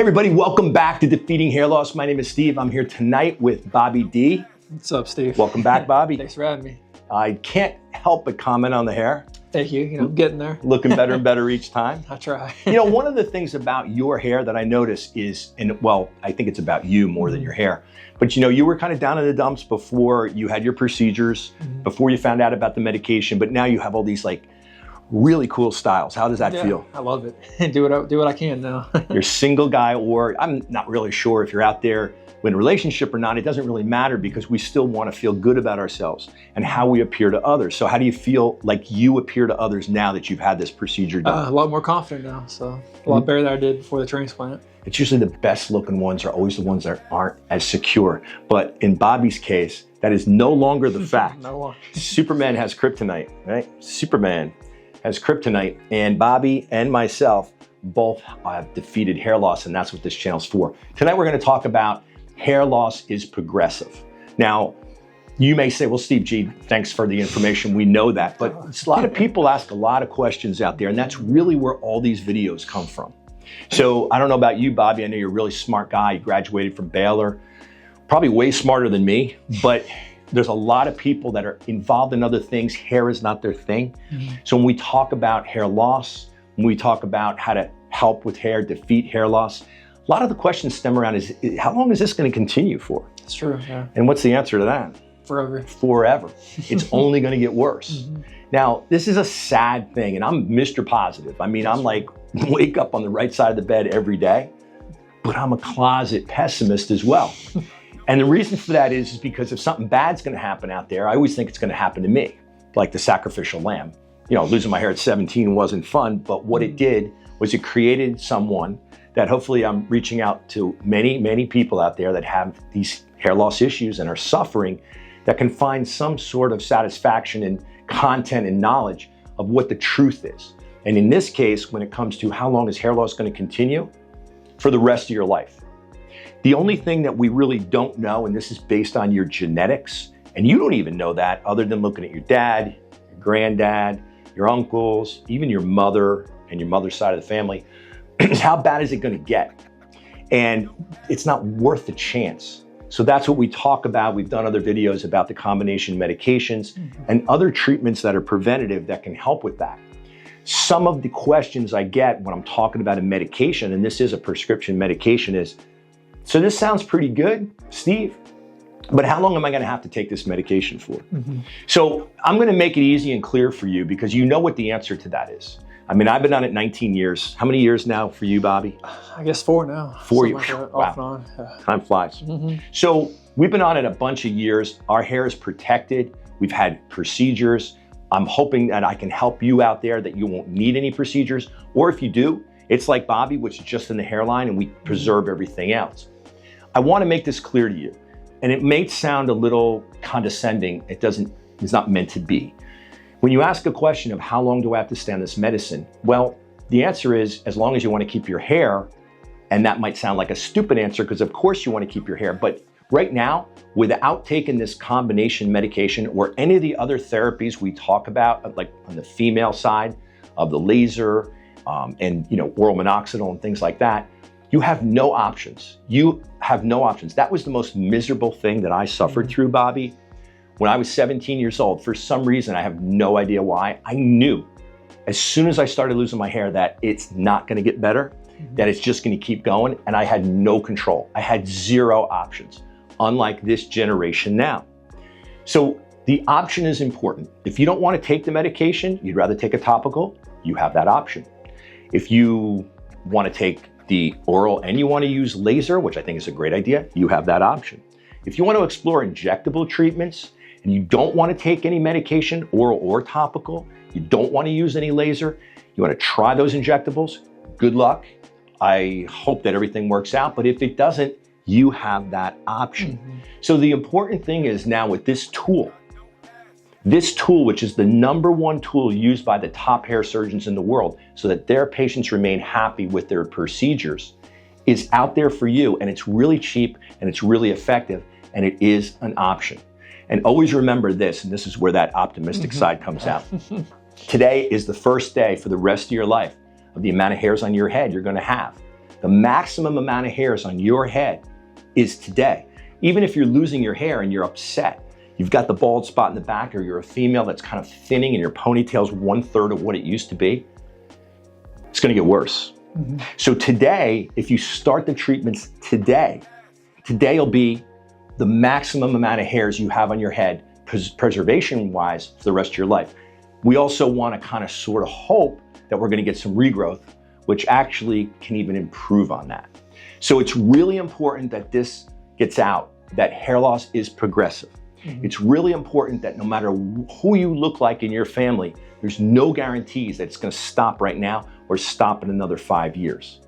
Hey everybody, welcome back to Defeating Hair Loss. My name is Steve. I'm here tonight with Bobby D. What's up, Steve? Welcome back, Bobby. Thanks for having me. I can't help but comment on the hair. Thank you. I'm getting there. Looking better and better each time. I try. One of the things about your hair that I notice is, I think it's about you more than your hair, but you were kind of down in the dumps before you had your procedures, before you found out about the medication, but now you have all these really cool styles. How does that feel? I love it. Do what I can now. You're a single guy, or I'm not really sure if you're out there in a relationship or not. It doesn't really matter because we still want to feel good about ourselves and how we appear to others. So how do you feel like you appear to others now that you've had this procedure done? A lot more confident now, so a lot better than I did before the transplant. It's usually the best looking ones are always the ones that aren't as secure. But in Bobby's case, that is no longer the fact. No longer. Superman has kryptonite, right? Superman has kryptonite, and Bobby and myself both have defeated hair loss, and that's what this channel's for. Tonight we're going to talk about hair loss is progressive. Now, you may say, well, Steve G, thanks for the information. We know that, but a lot of people ask a lot of questions out there, and that's really where all these videos come from. So I don't know about you, Bobby. I know you're a really smart guy. You graduated from Baylor, probably way smarter than me, but there's a lot of people that are involved in other things. Hair is not their thing. So when we talk about hair loss, when we talk about how to help with hair, defeat hair loss, a lot of the questions stem around is how long is this going to continue for? That's true, yeah. And what's the answer to that? Forever. Forever. It's only going to get worse. Now, this is a sad thing, and I'm Mr. Positive. I mean, I'm like, wake up on the right side of the bed every day, but I'm a closet pessimist as well. And the reason for that is because if something bad's going to happen out there, I always think it's going to happen to me, like the sacrificial lamb. Losing my hair at 17 wasn't fun, but what it did was it created someone that hopefully I'm reaching out to many, many people out there that have these hair loss issues and are suffering, that can find some sort of satisfaction in content and knowledge of what the truth is. And in this case, when it comes to how long is hair loss going to continue, for the rest of your life. The only thing that we really don't know, and this is based on your genetics, and you don't even know that other than looking at your dad, your granddad, your uncles, even your mother and your mother's side of the family, is how bad is it going to get? And it's not worth the chance. So that's what we talk about. We've done other videos about the combination medications and other treatments that are preventative that can help with that. Some of the questions I get when I'm talking about a medication, and this is a prescription medication, is, so this sounds pretty good, Steve, but how long am I going to have to take this medication for? So I'm going to make it easy and clear for you because you know what the answer to that is. I mean, I've been on it 19 years. How many years now for you, Bobby? I guess 4 now. 4 years. Like wow. Off and on. Time flies. So we've been on it a bunch of years. Our hair is protected. We've had procedures. I'm hoping that I can help you out there that you won't need any procedures. Or if you do, it's like Bobby, which is just in the hairline, and we preserve everything else. I want to make this clear to you, and it may sound a little condescending. It's not meant to be. When you ask a question of how long do I have to stay on this medicine? Well, the answer is as long as you want to keep your hair, and that might sound like a stupid answer because of course you want to keep your hair, but right now, without taking this combination medication or any of the other therapies we talk about, like on the female side of the laser and oral minoxidil and things like that, you have no options. You have no options. That was the most miserable thing that I suffered through, Bobby. When I was 17 years old, for some reason, I have no idea why, I knew as soon as I started losing my hair that it's not gonna get better, that it's just gonna keep going, and I had no control. I had zero options, unlike this generation now. So the option is important. If you don't wanna take the medication, you'd rather take a topical, you have that option. If you wanna take the oral and you want to use laser, which I think is a great idea, you have that option. If you want to explore injectable treatments and you don't want to take any medication, oral or topical, you don't want to use any laser, you want to try those injectables, good luck. I hope that everything works out, but if it doesn't, you have that option. So the important thing is now with this tool, which is the #1 tool used by the top hair surgeons in the world so that their patients remain happy with their procedures, is out there for you, and it's really cheap and it's really effective, and it is an option. And always remember this, and this is where that optimistic side comes out. Today is the first day for the rest of your life of the amount of hairs on your head you're going to have. The maximum amount of hairs on your head is today. Even if you're losing your hair and you're upset, you've got the bald spot in the back, or you're a female that's kind of thinning and your ponytail's 1/3 of what it used to be, it's gonna get worse. So today, if you start the treatments today will be the maximum amount of hairs you have on your head, preservation-wise, for the rest of your life. We also wanna kind of sort of hope that we're gonna get some regrowth, which actually can even improve on that. So it's really important that this gets out, that hair loss is progressive. It's really important that no matter who you look like in your family, there's no guarantees that it's gonna stop right now or stop in another 5 years.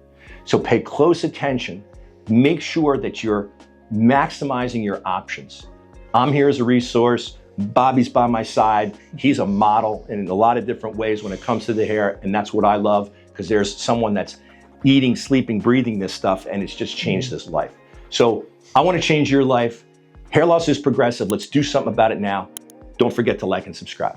So pay close attention. Make sure that you're maximizing your options. I'm here as a resource. Bobby's by my side. He's a model in a lot of different ways when it comes to the hair, and that's what I love, because there's someone that's eating, sleeping, breathing this stuff, and it's just changed his life. So I wanna change your life. Hair loss is progressive. Let's do something about it now. Don't forget to like and subscribe.